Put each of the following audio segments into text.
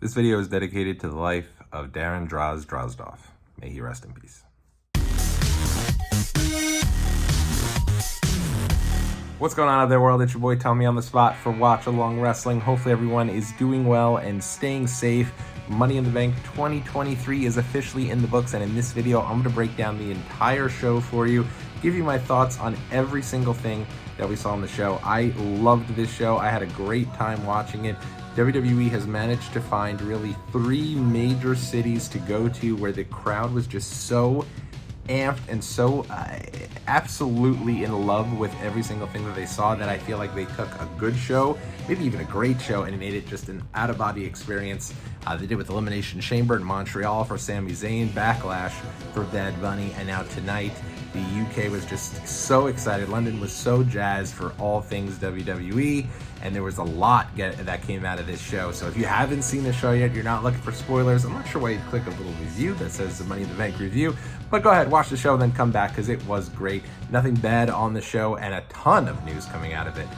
This video is dedicated to the life of Darren Drozdov. May he rest in peace. What's going on out there, world? It's your boy Tommy on the spot for Watch Along Wrestling. Hopefully everyone is doing well and staying safe. Money in the Bank 2023 is officially in the books, and in this video I'm going to break down the entire show for you, give you my thoughts on every single thing that we saw on the show. I loved this show. I had a great time watching it. WWE has managed to find really 3 major cities to go to where the crowd was just so amped and so absolutely in love with every single thing that they saw that I feel like they took a good show, maybe even a great show, and made it just an out-of-body experience. They did with Elimination Chamber in Montreal for Sami Zayn, Backlash for Bad Bunny, and now tonight the UK was just so excited. London was so jazzed for all things WWE, and there was a lot that came out of this show. So if you haven't seen the show yet, you're not looking for spoilers, I'm not sure why you'd click a little review that says the Money in the Bank review, but go ahead, watch the show, then come back, because it was great. Nothing bad on the show, and a ton of news coming out of it.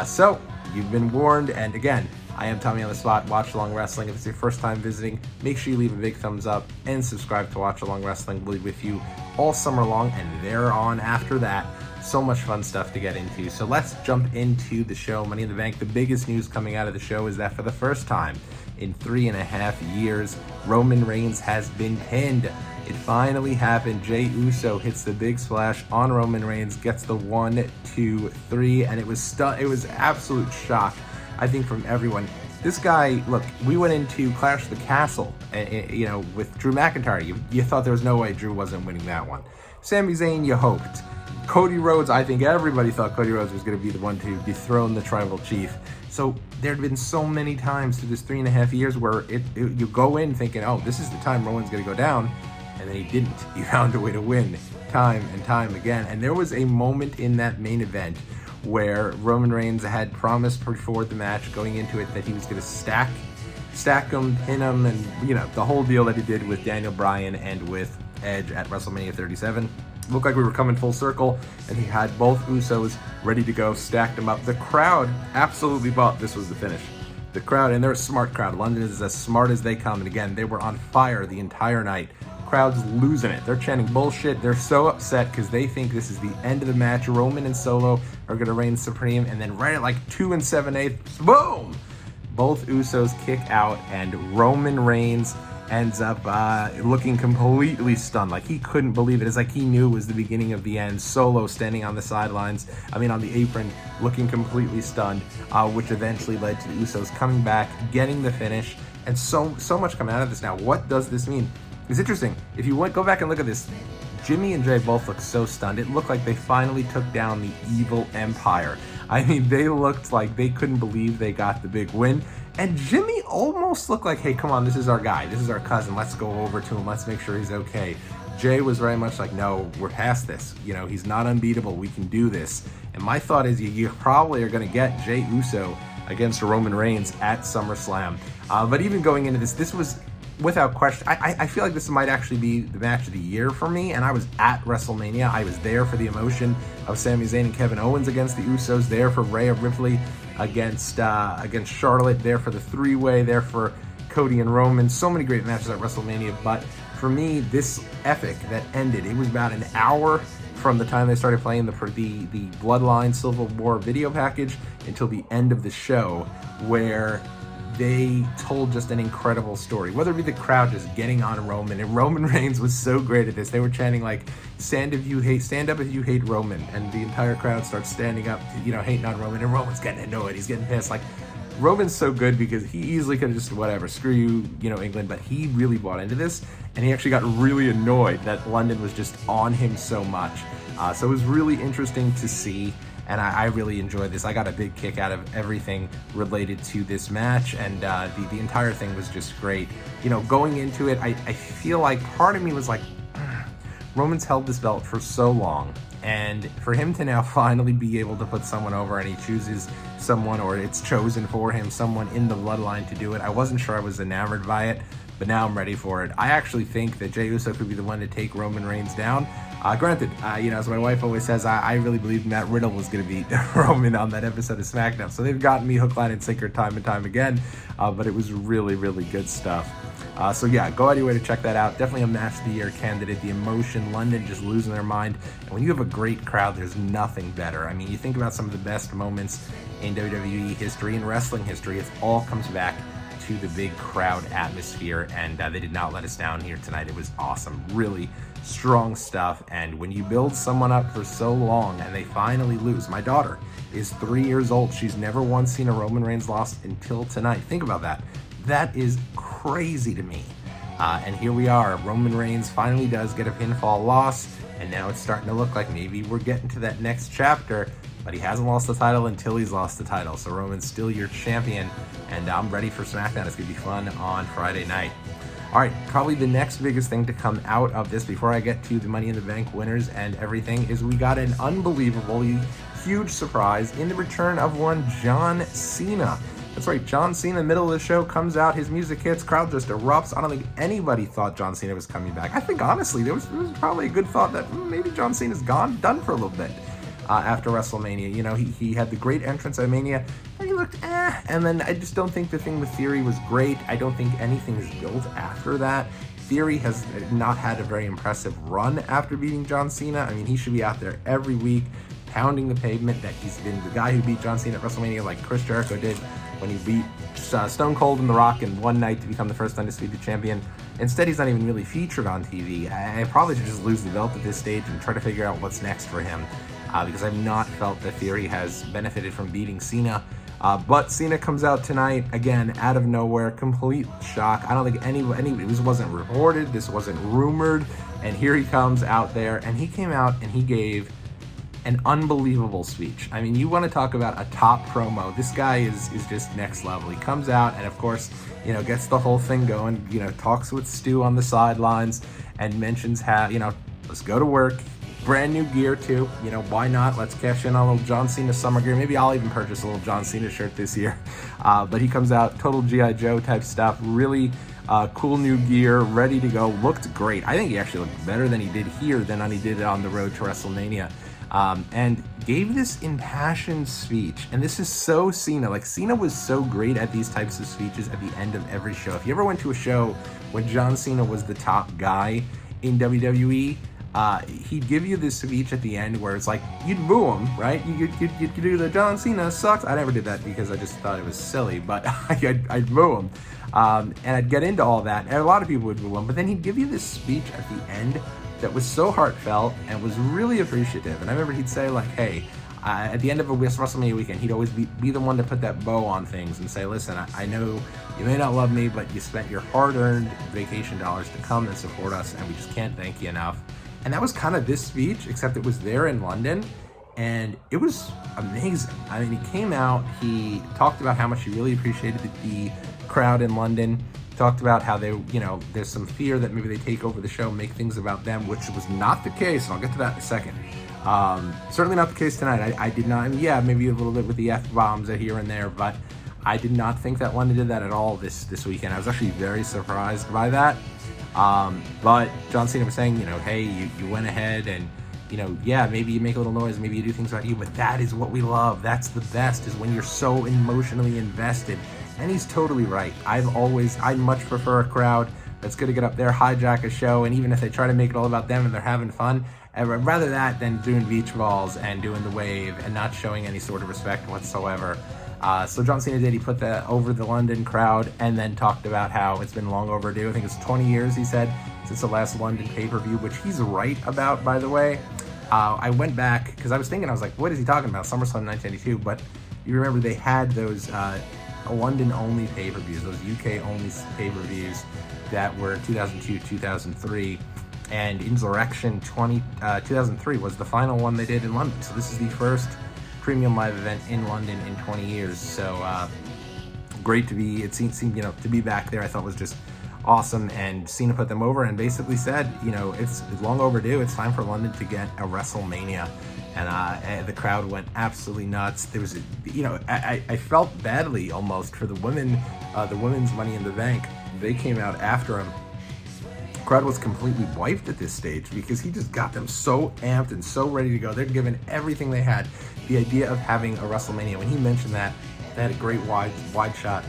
So you've been warned, and again, I am Tommy on the Spot, Watch Along Wrestling. If it's your first time visiting, make sure you leave a big thumbs up and subscribe to Watch Along Wrestling. We'll be with you all summer long and thereon after that. So much fun stuff to get into. So let's jump into the show. Money in the Bank. The biggest news coming out of the show is that for the first time in 3.5 years, Roman Reigns has been pinned. It finally happened. Jey Uso hits the big splash on Roman Reigns, gets the 1, 2, 3, and it was absolute shock, I think, from everyone. This guy, look, we went into Clash of the Castle, with Drew McIntyre. You thought there was no way Drew wasn't winning that one. Sami Zayn, you hoped. Cody Rhodes, I think everybody thought Cody Rhodes was going to be the one to dethrone the Tribal Chief. So there had been so many times through this 3.5 years where you go in thinking, oh, this is the time Roman's going to go down, and then he didn't. He found a way to win time and time again. And there was a moment in that main event where Roman Reigns had promised before the match going into it that he was going to stack him, pin him, and the whole deal that he did with Daniel Bryan and with Edge at WrestleMania 37. Looked like we were coming full circle, and he had both Usos ready to go, stacked them up. The crowd absolutely thought this was the finish. The crowd, and they're a smart crowd. London is as smart as they come, and again, they were on fire the entire night. Crowd's losing it. They're chanting bullshit. They're so upset because they think this is the end of the match. Roman and Solo are going to reign supreme, and then right at like 2 7/8, boom! Both Usos kick out, and Roman Reigns ends up looking completely stunned. Like, he couldn't believe it. It's like he knew it was the beginning of the end. Solo standing on the sidelines, on the apron, looking completely stunned, which eventually led to the Usos coming back, getting the finish, and so much coming out of this. Now, what does this mean? It's interesting. If you go back and look at this, Jimmy and Jay both look so stunned. It looked like they finally took down the evil empire. They looked like they couldn't believe they got the big win. And Jimmy almost looked like, hey, come on, this is our guy. This is our cousin. Let's go over to him. Let's make sure he's okay. Jay was very much like, no, we're past this. He's not unbeatable. We can do this. And my thought is you probably are going to get Jey Uso against Roman Reigns at SummerSlam. But even going into this was, without question, I feel like this might actually be the match of the year for me, and I was at WrestleMania. I was there for the emotion of Sami Zayn and Kevin Owens against the Usos, there for Rhea Ripley against Charlotte, there for the 3-way, there for Cody and Roman. So many great matches at WrestleMania, but for me, this epic that ended, it was about an hour from the time they started playing the Bloodline Civil War video package until the end of the show, where they told just an incredible story, whether it be the crowd just getting on Roman, and Roman Reigns was so great at this. They were chanting like, stand up if you hate Roman, and the entire crowd starts standing up, hating on Roman, and Roman's getting annoyed, he's getting pissed. Like, Roman's so good because he easily could have just, whatever, screw you, England, but he really bought into this, and he actually got really annoyed that London was just on him so much. So it was really interesting to see, and I really enjoyed this. I got a big kick out of everything related to this match, and the entire thing was just great. Going into it, I feel like part of me was like, Roman's held this belt for so long, and for him to now finally be able to put someone over, and he chooses someone, or it's chosen for him, someone in the bloodline to do it. I wasn't sure I was enamored by it, but now I'm ready for it. I actually think that Jey Uso could be the one to take Roman Reigns down. Granted, as my wife always says, I really believed Matt Riddle was going to beat Roman on that episode of SmackDown. So they've gotten me hook, line, and sinker time and time again, but it was really, really good stuff. So yeah, go out of your way to check that out. Definitely a match of the year candidate. The emotion, London just losing their mind. And when you have a great crowd, there's nothing better. I mean, you think about some of the best moments in WWE history and wrestling history, it all comes back to the big crowd atmosphere, and they did not let us down here tonight. It was awesome, really strong stuff. And when you build someone up for so long and they finally lose, my daughter is 3 years old. She's never once seen a Roman Reigns loss until tonight. Think about that. That is crazy to me. And here we are. Roman Reigns finally does get a pinfall loss, and now it's starting to look like maybe we're getting to that next chapter. But he hasn't lost the title until he's lost the title. So Roman's still your champion, and I'm ready for SmackDown. It's going to be fun on Friday night. All right, probably the next biggest thing to come out of this before I get to the Money in the Bank winners and everything is we got an unbelievably huge surprise in the return of one John Cena. That's right, John Cena, middle of the show, comes out, his music hits, crowd just erupts. I don't think anybody thought John Cena was coming back. I think, honestly, there was probably a good thought that maybe John Cena's done for a little bit. After WrestleMania, he had the great entrance at Mania, and he looked and then I just don't think the thing with Theory was great. I don't think anything is built after that. Theory has not had a very impressive run after beating John Cena. I mean, he should be out there every week, pounding the pavement that he's been the guy who beat John Cena at WrestleMania like Chris Jericho did when he beat Stone Cold and The Rock in one night to become the first undisputed champion. Instead, he's not even really featured on TV. I probably should just lose the belt at this stage and try to figure out what's next for him. Because I've not felt that Theory has benefited from beating Cena. But Cena comes out tonight, again, out of nowhere, complete shock. I don't think anybody, this wasn't reported, this wasn't rumored, and here he comes out there, and he came out and he gave an unbelievable speech. I mean, you want to talk about a top promo. This guy is just next level. He comes out and, of course, gets the whole thing going, talks with Stu on the sidelines and mentions how, let's go to work. Brand new gear too, why not? Let's cash in on a little John Cena summer gear. Maybe I'll even purchase a little John Cena shirt this year. But he comes out, total G.I. Joe type stuff, really cool new gear, ready to go, looked great. I think he actually looked better than he did here than he did on the road to WrestleMania. And gave this impassioned speech. And this is so Cena. Like, Cena was so great at these types of speeches at the end of every show. If you ever went to a show when John Cena was the top guy in WWE, he'd give you this speech at the end where it's like, you'd boo him, right? You'd do the John Cena sucks. I never did that because I just thought it was silly, but I'd boo him. And I'd get into all that, and a lot of people would boo him, but then he'd give you this speech at the end that was so heartfelt and was really appreciative. And I remember he'd say, like, hey, at the end of a WrestleMania weekend, he'd always be the one to put that bow on things and say, listen, I know you may not love me, but you spent your hard-earned vacation dollars to come and support us, and we just can't thank you enough. And that was kind of this speech, except it was there in London, and it was amazing. I mean, he came out, he talked about how much he really appreciated the crowd in London, talked about how they, there's some fear that maybe they take over the show, make things about them, which was not the case, and I'll get to that in a second. Certainly not the case tonight. I did not, maybe a little bit with the F-bombs here and there, but I did not think that London did that at all this weekend. I was actually very surprised by that. But John Cena was saying, hey, you went ahead and, maybe you make a little noise, maybe you do things about you, but that is what we love. That's the best, is when you're so emotionally invested. And he's totally right. I much prefer a crowd that's going to get up there, hijack a show, and even if they try to make it all about them and they're having fun, I'd rather that than doing beach balls and doing the wave and not showing any sort of respect whatsoever. So John Cena did. He put that over the London crowd and then talked about how it's been long overdue. I think it's 20 years, he said, since the last London pay-per-view, which he's right about, by the way. I went back because I was like, what is he talking about? SummerSlam 1992. But you remember they had those London-only pay-per-views, those UK-only pay-per-views that were 2002, 2003. And Insurrection 2003 was the final one they did in London. So this is the first premium live event in London in 20 years. So great to be, it seemed to be back there. I thought was just awesome. And Cena put them over and basically said, it's long overdue. It's time for London to get a WrestleMania. And the crowd went absolutely nuts. There was, I felt badly almost for the women's Money in the Bank. they came out after him. Crowd was completely wiped at this stage because he just got them so amped and so ready to go. They're giving everything they had. The idea of having a WrestleMania, when he mentioned that, they had a great wide shot.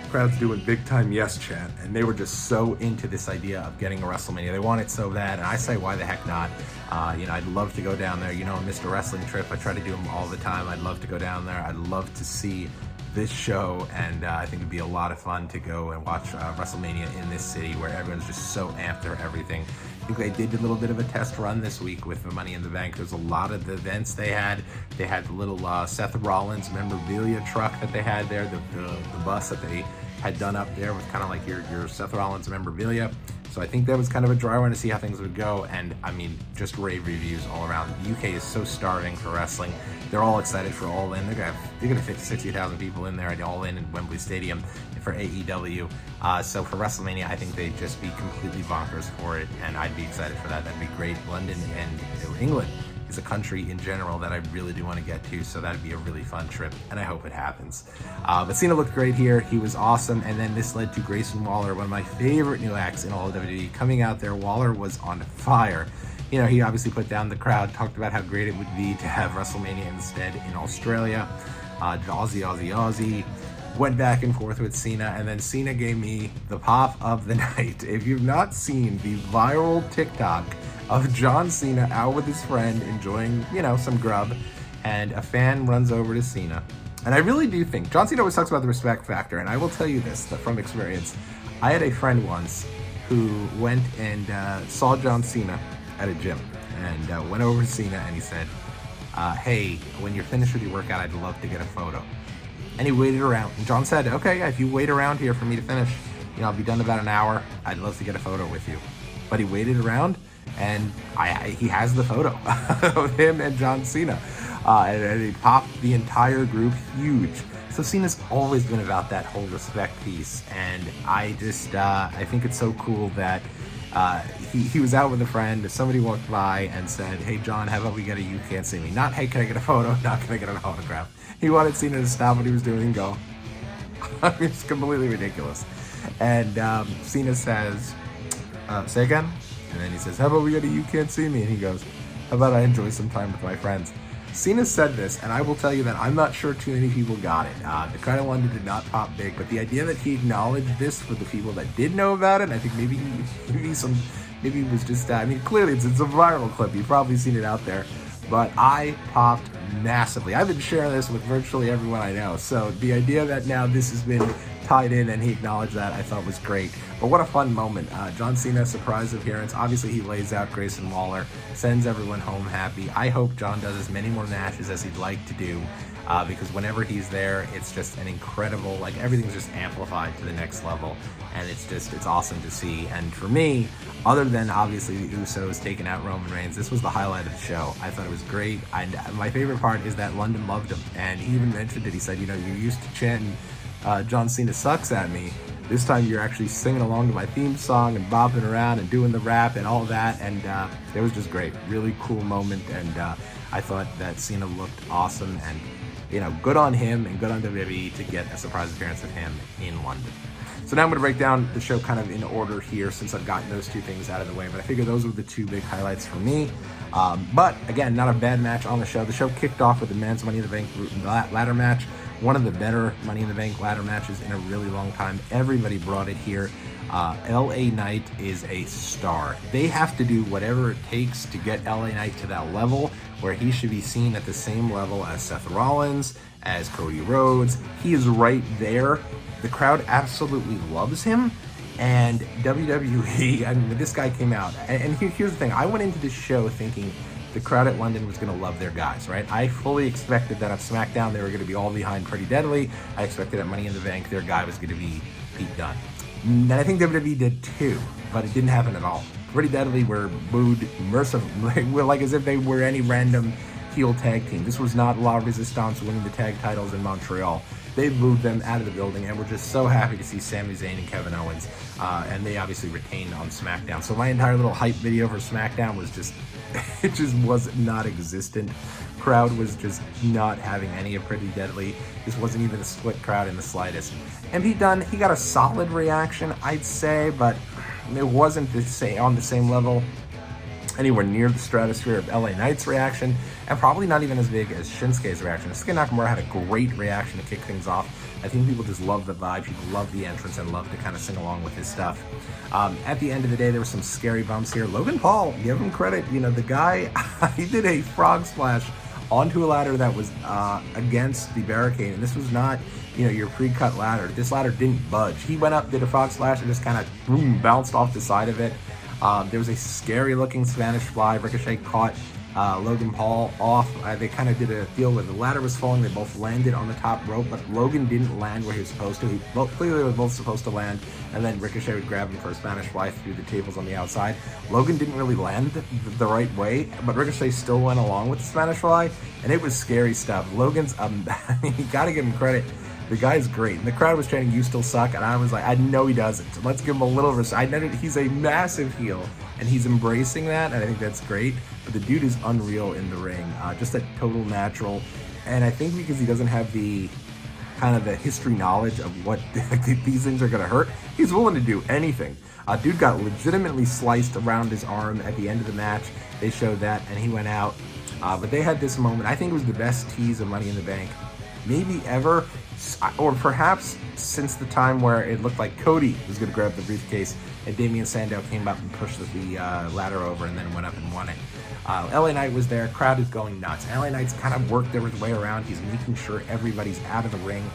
Crowd's doing big time yes chant, and they were just so into this idea of getting a WrestleMania. They want it so bad, and I say, why the heck not? I'd love to go down there. You know, Mr. Wrestling Trip, I try to do them all the time. I'd love to go down there. I'd love to see this show, and I think it'd be a lot of fun to go and watch WrestleMania in this city where everyone's just so amped for everything. I think they did a little bit of a test run this week with the Money in the Bank. There's a lot of the events they had. They had the little Seth Rollins memorabilia truck that they had there, the bus that they had done up there was kind of like your Seth Rollins memorabilia. So I think that was kind of a dry run to see how things would go. And I mean, just rave reviews all around. The UK is so starving for wrestling. They're all excited for All In. They're gonna fit 60,000 people in there at All In Wembley Stadium for AEW. So for WrestleMania, I think they'd just be completely bonkers for it, and I'd be excited for that. That'd be great. London and England is a country in general that I really do want to get to, so that'd be a really fun trip, and I hope it happens. But Cena looked great here. He was awesome, and then this led to Grayson Waller, one of my favorite new acts in all of WWE, coming out there. Waller was on fire. You know, he obviously put down the crowd, talked about how great it would be to have WrestleMania instead in Australia. Aussie. Went back and forth with Cena, and then Cena gave me the pop of the night. If you've not seen the viral TikTok of John Cena out with his friend enjoying, you know, some grub, and a fan runs over to Cena. And I really do think, John Cena always talks about the respect factor, and I will tell you this, that from experience, I had a friend once who went and saw John Cena at a gym, and went over to Cena and he said, hey, when you're finished with your workout, I'd love to get a photo. And he waited around. And John said, okay, yeah, if you wait around here for me to finish, you know, I'll be done in about an hour. I'd love to get a photo with you. But he waited around, and he has the photo of him and John Cena. And he popped the entire group huge. So Cena's always been about that whole respect piece. And I just, I think it's so cool that he was out with a friend. Somebody walked by and said, hey, John, how about we get a You Can't See Me? Not, hey, can I get a photo? Not, can I get an autograph? He wanted Cena to stop what he was doing and go. It's completely ridiculous. And Cena says, say again? And then he says, how about we get a You Can't See Me? And he goes, how about I enjoy some time with my friends? Cena said this, and I will tell you that I'm not sure too many people got it. The crowd in London did not pop big, but the idea that he acknowledged this for the people that did know about it, I think maybe he was just, I mean, clearly it's a viral clip. You've probably seen it out there, but I popped massively. I've been sharing this with virtually everyone I know. So the idea that now this has been tied in and he acknowledged that, I thought was great. But what a fun moment. John Cena, surprise appearance. Obviously he lays out Grayson Waller, sends everyone home happy. I hope John does as many more matches as he'd like to do, because whenever he's there, it's just an incredible, like, everything's just amplified to the next level, and it's awesome to see. And for me, other than obviously the Usos taking out Roman Reigns, this was the highlight of the show. I thought it was great, and my favorite part is that London loved him, and he even mentioned it. He said, you know, you used to chant John Cena sucks at me. This time you're actually singing along to my theme song and bopping around and doing the rap and all that, and it was just great. Really cool moment, and I thought that Cena looked awesome, and you know, good on him and good on WWE to get a surprise appearance of him in London. So now I'm going to break down the show kind of in order here since I've gotten those two things out of the way, but I figure those were the two big highlights for me. But again, not a bad match on the show. The show kicked off with the men's Money in the Bank ladder match, one of the better Money in the Bank ladder matches in a really long time. Everybody brought it here. LA Knight is a star. They have to do whatever it takes to get LA Knight to that level where he should be seen at the same level as Seth Rollins, as Cody Rhodes. He is right there. The crowd absolutely loves him. And WWE, I mean, when this guy came out, and here's the thing, I went into this show thinking the crowd at London was going to love their guys, right? I fully expected that on SmackDown they were going to be all behind Pretty Deadly. I expected at Money in the Bank their guy was going to be Pete Dunne. And I think WWE did too, but it didn't happen at all. Pretty Deadly were booed mercifully, like as if they were any random heel tag team. This was not La Resistance winning the tag titles in Montreal. They booed them out of the building, and we're just so happy to see Sami Zayn and Kevin Owens, and they obviously retained on SmackDown. So my entire little hype video for SmackDown was just it just was not existent. Crowd was just not having any of Pretty Deadly. This wasn't even a split crowd in the slightest. And Pete Dunne, he got a solid reaction, I'd say, but it wasn't on the same level, anywhere near the stratosphere of LA Knight's reaction, and probably not even as big as Shinsuke's reaction. Shinsuke Nakamura had a great reaction to kick things off. I think people just love the vibe, people love the entrance, and love to kind of sing along with his stuff. At the end of the day, there were some scary bumps here. Logan Paul, give him credit, the guy, he did a frog splash onto a ladder that was against the barricade, and this was not, your pre-cut ladder. This ladder didn't budge. He went up, did a frog splash, and just kind of boom, bounced off the side of it. There was a scary-looking Spanish fly. Ricochet caught Logan Paul off. They kind of did a deal where the ladder was falling. They both landed on the top rope, but Logan didn't land where he was supposed to. Clearly, they were both supposed to land, and then Ricochet would grab him for a Spanish fly through the tables on the outside. Logan didn't really land the right way, but Ricochet still went along with the Spanish fly, and it was scary stuff. Logan's, you got to give him credit. The guy's great, and the crowd was chanting, "You still suck," and I was like, I know he doesn't. Let's give him a little respect. He's a massive heel, and he's embracing that, and I think that's great. But the dude is unreal in the ring, just a total natural. And I think because he doesn't have the kind of the history knowledge of what these things are going to hurt, he's willing to do anything. Dude got legitimately sliced around his arm at the end of the match. They showed that, and he went out. But they had this moment. I think it was the best tease of Money in the Bank maybe ever, or perhaps since the time where it looked like Cody was going to grab the briefcase and Damian Sandow came up and pushed the ladder over and then went up and won it. LA Knight was there. Crowd is going nuts. LA Knight's kind of worked their way around. He's making sure everybody's out of the ring.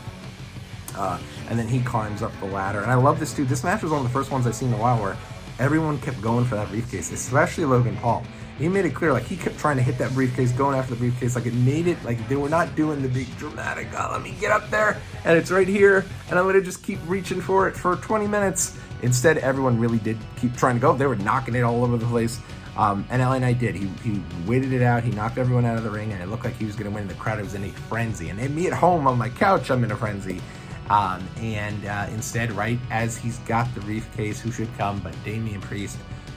And then he climbs up the ladder. And I love this, dude. This match was one of the first ones I've seen in a while where everyone kept going for that briefcase, especially Logan Paul. He made it clear, like, he kept trying to hit that briefcase, going after the briefcase. Like, it made it, like, they were not doing the big dramatic, let me get up there, and it's right here, and I'm going to just keep reaching for it for 20 minutes. Instead, everyone really did keep trying to go. They were knocking it all over the place. And LA Knight did. He waited it out. He knocked everyone out of the ring, and it looked like he was going to win. The crowd was in a frenzy. And me at home on my couch, I'm in a frenzy. Instead, right as he's got the briefcase, who should come but Damian Priest,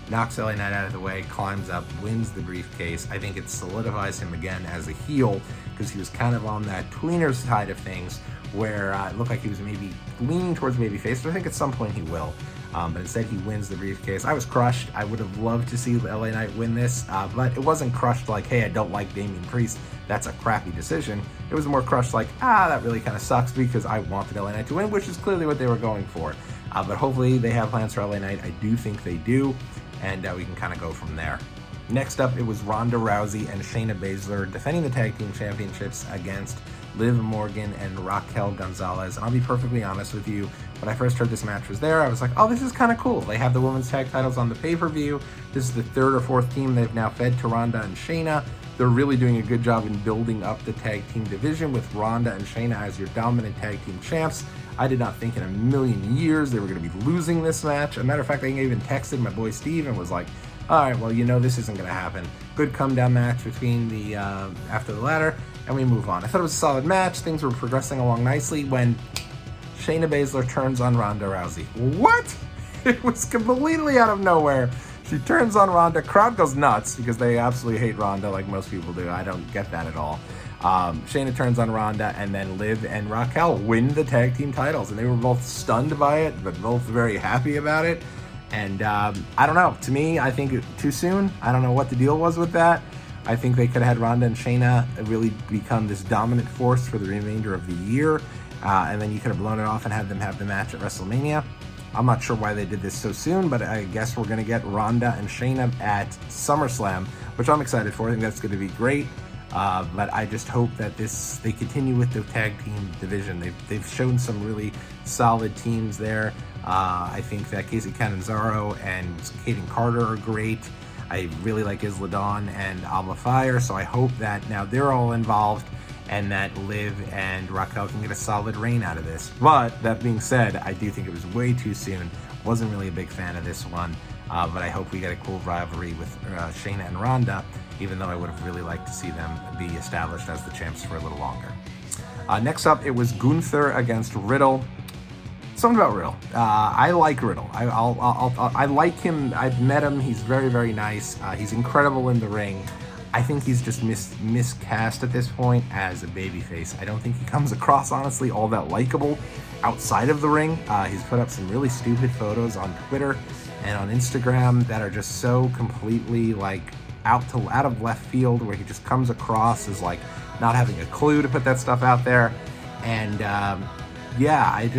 knocks LA Knight out of the way, climbs up, wins the briefcase. I think it solidifies him again as a heel because he was kind of on that tweener side of things where it looked like he was maybe leaning towards babyface, but I think at some point he will. But instead he wins the briefcase. I was crushed. I would have loved to see LA Knight win this, but it wasn't crushed like, hey, I don't like Damian Priest. That's a crappy decision. It was more crushed like, that really kind of sucks because I wanted LA Knight to win, which is clearly what they were going for. But hopefully they have plans for LA Knight. I do think they do. And we can kind of go from there. Next up, it was Ronda Rousey and Shayna Baszler defending the tag team championships against Liv Morgan and Raquel Gonzalez. And I'll be perfectly honest with you, when I first heard this match was there, I was like, oh, this is kind of cool. They have the women's tag titles on the pay-per-view. This is the third or fourth team they've now fed to Ronda and Shayna. They're really doing a good job in building up the tag team division with Ronda and Shayna as your dominant tag team champs. I did not think in a million years they were going to be losing this match. As a matter of fact, I even texted my boy Steve and was like, all right, well, this isn't going to happen. Good come-down match between the after the ladder, and we move on. I thought it was a solid match. Things were progressing along nicely when Shayna Baszler turns on Ronda Rousey. What? It was completely out of nowhere. She turns on Ronda. Crowd goes nuts because they absolutely hate Ronda like most people do. I don't get that at all. Shayna turns on Ronda, and then Liv and Raquel win the tag team titles, and they were both stunned by it, but both very happy about it. And I don't know. To me, I think too soon. I don't know what the deal was with that. I think they could have had Ronda and Shayna really become this dominant force for the remainder of the year, and then you could have blown it off and had them have the match at WrestleMania. I'm not sure why they did this so soon, but I guess we're going to get Ronda and Shayna at SummerSlam, which I'm excited for. I think that's going to be great. But I just hope that they continue with the tag team division. They've shown some really solid teams there. I think that Casey Catanzaro and Kaden Carter are great. I really like Isla Dawn and Alba Fire, so I hope that now they're all involved and that Liv and Raquel can get a solid reign out of this. But that being said, I do think it was way too soon. Wasn't really a big fan of this one. But I hope we get a cool rivalry with Shayna and Ronda, even though I would have really liked to see them be established as the champs for a little longer. Next up, it was Gunther against Riddle. Something about Riddle. I like Riddle. I like him. I've met him. He's very, very nice. He's incredible in the ring. I think he's just miscast at this point as a babyface. I don't think he comes across, honestly, all that likable outside of the ring. He's put up some really stupid photos on Twitter and on Instagram that are just so completely like out of left field, where he just comes across as like not having a clue to put that stuff out there. And yeah, I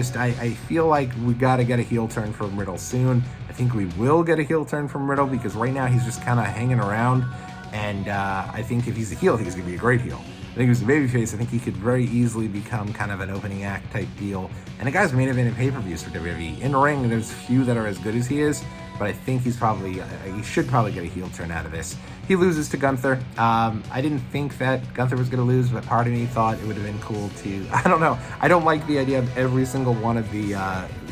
feel like we got to get a heel turn from Riddle soon. I think we will get a heel turn from Riddle, because right now he's just kind of hanging around. And I think if he's a heel, I think he's going to be a great heel. I think if he's a babyface, I think he could very easily become kind of an opening act type deal. And the guy's main event in pay-per-views for WWE. In the ring, there's few that are as good as he is, but I think he should probably get a heel turn out of this. He loses to Gunther. I didn't think that Gunther was going to lose, but part of me thought it would have been cool to, I don't know. I don't like the idea of every single one of the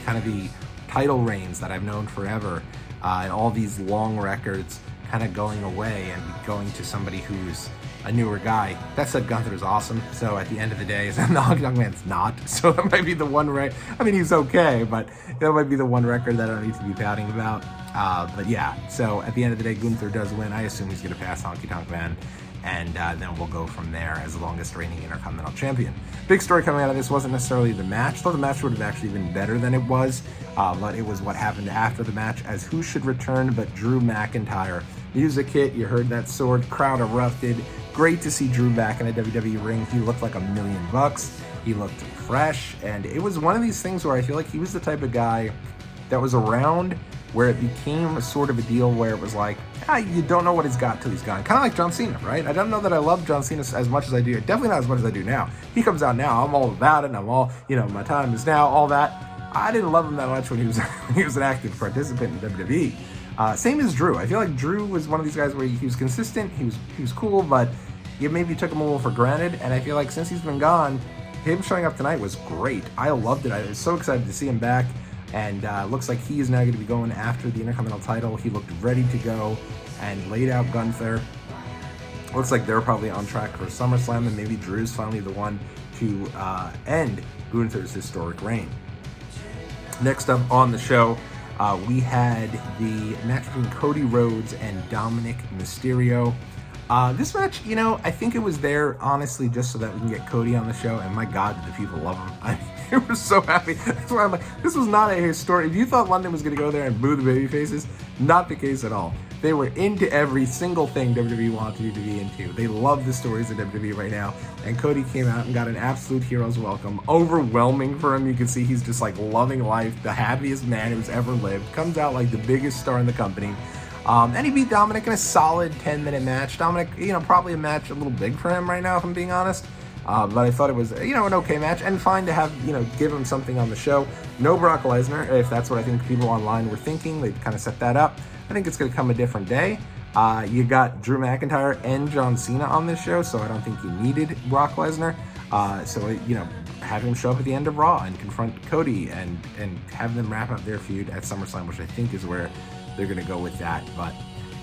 kind of the title reigns that I've known forever, and all these long records kind of going away and going to somebody who's a newer guy. That said, Gunther's awesome, so at the end of the day, the Honky Tonk Man's not, so that might be the one I mean, he's okay, but that might be the one record that I don't need to be pouting about. But yeah, so at the end of the day, Gunther does win. I assume he's going to pass Honky Tonk Man, and then we'll go from there as the longest reigning Intercontinental Champion. Big story coming out of this wasn't necessarily the match. I thought the match would have actually been better than it was, but it was what happened after the match, as who should return but Drew McIntyre. Music hit, you heard that sword, crowd erupted. Great to see Drew back in a WWE ring. He looked like $1 million. He looked fresh, and it was one of these things where I feel like he was the type of guy that was around where it became a sort of a deal where it was like, you don't know what he's got till he's gone. Kind of like John Cena, right? I don't know that I love John Cena as much as I do. Definitely not as much as I do now. He comes out now, I'm all about it, and I'm all, my time is now, all that. I didn't love him that much when he was an active participant in WWE. Same as Drew. I feel like Drew was one of these guys where he was consistent, he was cool, but you maybe took him a little for granted, and I feel like since he's been gone, him showing up tonight was great. I loved it. I was so excited to see him back, and looks like he is now going to be going after the Intercontinental title. He looked ready to go and laid out Gunther. Looks like they're probably on track for SummerSlam, and maybe Drew's finally the one to end Gunther's historic reign. Next up on the show, we had the match between Cody Rhodes and Dominic Mysterio. This match, I think it was there, honestly, just so that we can get Cody on the show, and my God, did the people love him. They were so happy. That's why I'm like, this was not a historic. If you thought London was going to go there and boo the babyfaces, not the case at all. They were into every single thing WWE wanted you to be into. They love the stories of WWE right now, and Cody came out and got an absolute hero's welcome. Overwhelming for him. You can see he's just like loving life, the happiest man who's ever lived. Comes out like the biggest star in the company. And he beat Dominic in a solid 10-minute match. Dominic, probably a match a little big for him right now, if I'm being honest. But I thought it was, an okay match, and fine to have, give him something on the show. No Brock Lesnar, if that's what I think people online were thinking. They kind of set that up. I think it's going to come a different day. You got Drew McIntyre and John Cena on this show, so I don't think you needed Brock Lesnar. So have him show up at the end of Raw and confront Cody and have them wrap up their feud at SummerSlam, which I think is where they're going to go with that. But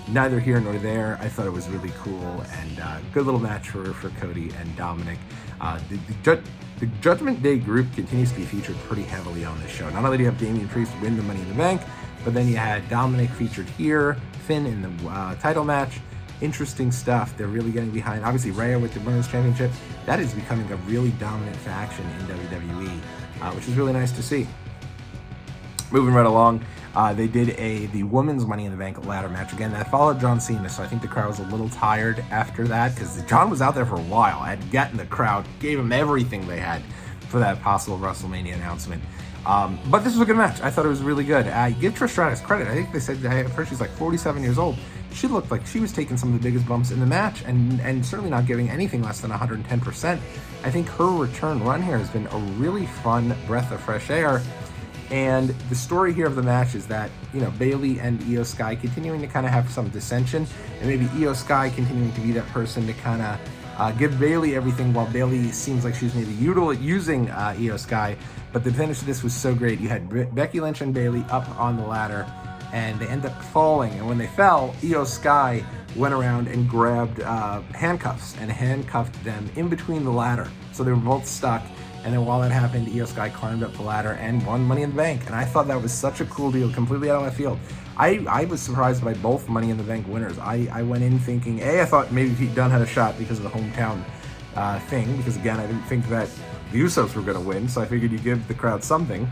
neither here nor there. I thought it was really cool, and good little match for Cody and Dominic. The Judgment Day group continues to be featured pretty heavily on this show. Not only do you have Damian Priest win the Money in the Bank, but then you had Dominic featured here, Finn in the title match. Interesting stuff. They're really getting behind. Obviously, Rhea with the Women's Championship. That is becoming a really dominant faction in WWE, which is really nice to see. Moving right along, they did the Women's Money in the Bank ladder match again. That followed John Cena, so I think the crowd was a little tired after that, because John was out there for a while, had gotten the crowd, gave him everything they had for that possible WrestleMania announcement. But this was a good match. I thought it was really good. I give Trish Stratus credit. I think they said at first she's like 47 years old. She looked like she was taking some of the biggest bumps in the match, and certainly not giving anything less than 110%. I think her return run here has been a really fun breath of fresh air. And the story here of the match is that, Bayley and Io Sky continuing to kind of have some dissension, and maybe Io Sky continuing to be that person to kind of give Bayley everything, while Bayley seems like she's maybe using Io Sky. But the finish of this was so great. You had Becky Lynch and Bayley up on the ladder, and they end up falling. And when they fell, Io Sky went around and grabbed handcuffs and handcuffed them in between the ladder. So they were both stuck. And then while that happened, Io Sky climbed up the ladder and won Money in the Bank. And I thought that was such a cool deal, completely out of my field. I was surprised by both Money in the Bank winners. I went in thinking, I thought maybe Pete Dunne had a shot because of the hometown thing, because again, I didn't think that the Usos were going to win, so I figured you give the crowd something.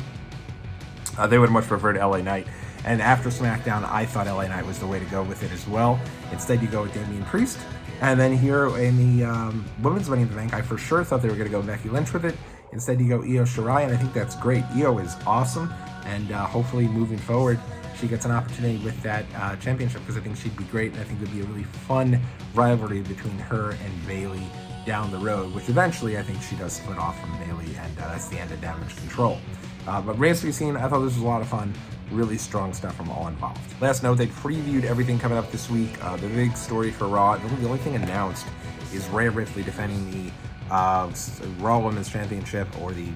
They would have much preferred LA Knight. And after SmackDown, I thought LA Knight was the way to go with it as well. Instead, you go with Damian Priest. And then here in the Women's Money in the Bank, I for sure thought they were going to go Becky Lynch with it. Instead, you go Io Shirai, and I think that's great. Io is awesome, and hopefully moving forward, she gets an opportunity with that championship, because I think she'd be great, and I think it would be a really fun rivalry between her and Bayley down the road, which eventually I think she does split off from Bayley, and that's the end of Damage Control. But remains to be seen. I thought this was a lot of fun. Really strong stuff from all involved. Last note, they previewed everything coming up this week. The big story for Raw, the only thing announced is Rhea Ripley defending the Raw Women's Championship, or the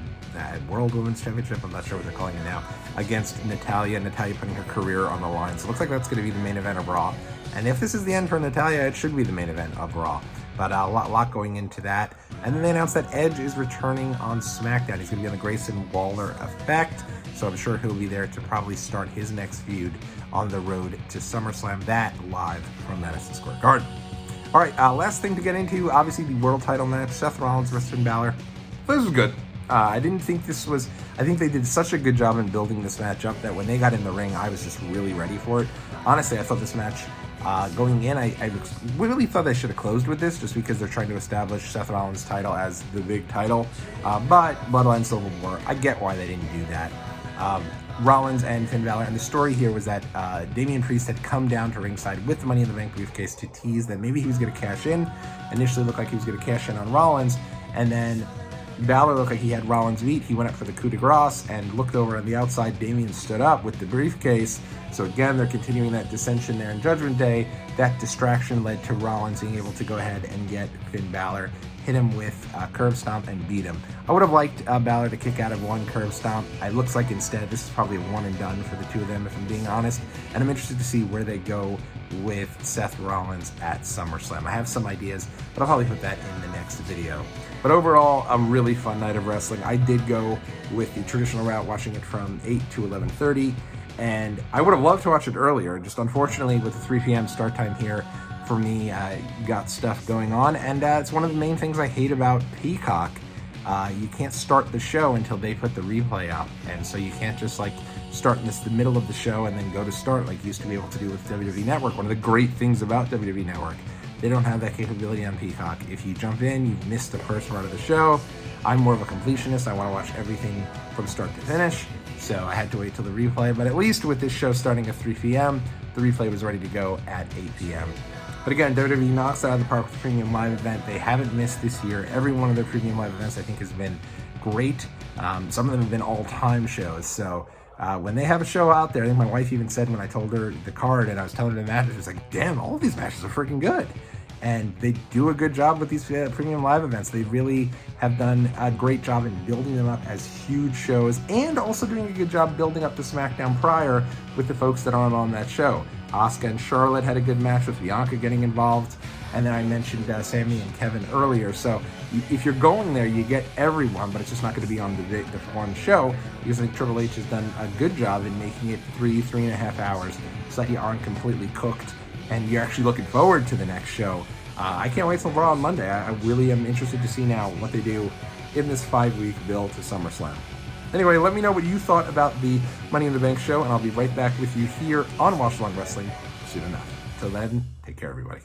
World Women's Championship, I'm not sure what they're calling it now, against Natalya. Natalya putting her career on the line. So it looks like that's going to be the main event of Raw. And if this is the end for Natalya, it should be the main event of Raw. But a lot going into that. And then they announced that Edge is returning on SmackDown. He's going to be on the Grayson Waller effect. So I'm sure he'll be there to probably start his next feud on the road to SummerSlam. That live from Madison Square Garden. All right, last thing to get into, obviously the world title match, Seth Rollins versus Finn Balor. This was good. I didn't think this was, I think they did such a good job in building this match up that when they got in the ring, I was just really ready for it. Honestly, I thought this match, going in, I really thought they should have closed with this, just because they're trying to establish Seth Rollins' title as the big title. But Bloodline Civil War, I get why they didn't do that. Rollins and Finn Balor, and the story here was that Damian Priest had come down to ringside with the Money in the Bank briefcase to tease that maybe he was going to cash in. Initially looked like he was going to cash in on Rollins, and then Balor looked like he had Rollins beat. He went up for the coup de grace and looked over on the outside. Damian stood up with the briefcase. So again, they're continuing that dissension there in Judgment Day. That distraction led to Rollins being able to go ahead and get Finn Balor, hit him with a curb stomp, and beat him. I would have liked Balor to kick out of one curb stomp. It looks like instead this is probably a one and done for the two of them, if I'm being honest. And I'm interested to see where they go with Seth Rollins at SummerSlam. I have some ideas, but I'll probably put that in the next video. But overall, a really fun night of wrestling. I did go with the traditional route, watching it from 8 to 11:30, and I would have loved to watch it earlier. Just unfortunately, with the 3 p.m. start time here, for me, got stuff going on, and it's one of the main things I hate about Peacock. You can't start the show until they put the replay up, and so you can't just like start in the middle of the show and then go to start like you used to be able to do with WWE Network. One of the great things about WWE Network, they don't have that capability on Peacock. If you jump in, you've missed the first part of the show. I'm more of a completionist. I want to watch everything from start to finish, so I had to wait till the replay. But at least with this show starting at 3 p.m., the replay was ready to go at 8 p.m. But again, WWE knocks it out of the park with the Premium Live event. They haven't missed this year. Every one of their Premium Live events, I think, has been great. Some of them have been all-time shows. So when they have a show out there, I think my wife even said when I told her the card and I was telling her the matches, she was like, damn, all of these matches are freaking good. And they do a good job with these Premium Live events. They really have done a great job in building them up as huge shows, and also doing a good job building up the SmackDown prior with the folks that aren't on that show. Asuka and Charlotte had a good match with Bianca getting involved. And then I mentioned Sami and Kevin earlier. So if you're going there, you get everyone, but it's just not going to be on the one show, because I think Triple H has done a good job in making it 3.5 hours, so that you aren't completely cooked and you're actually looking forward to the next show. I can't wait till Raw on Monday. I really am interested to see now what they do in this 5-week build to SummerSlam. Anyway, let me know what you thought about the Money in the Bank show, and I'll be right back with you here on Watch Along Wrestling soon enough. Till then, take care, everybody.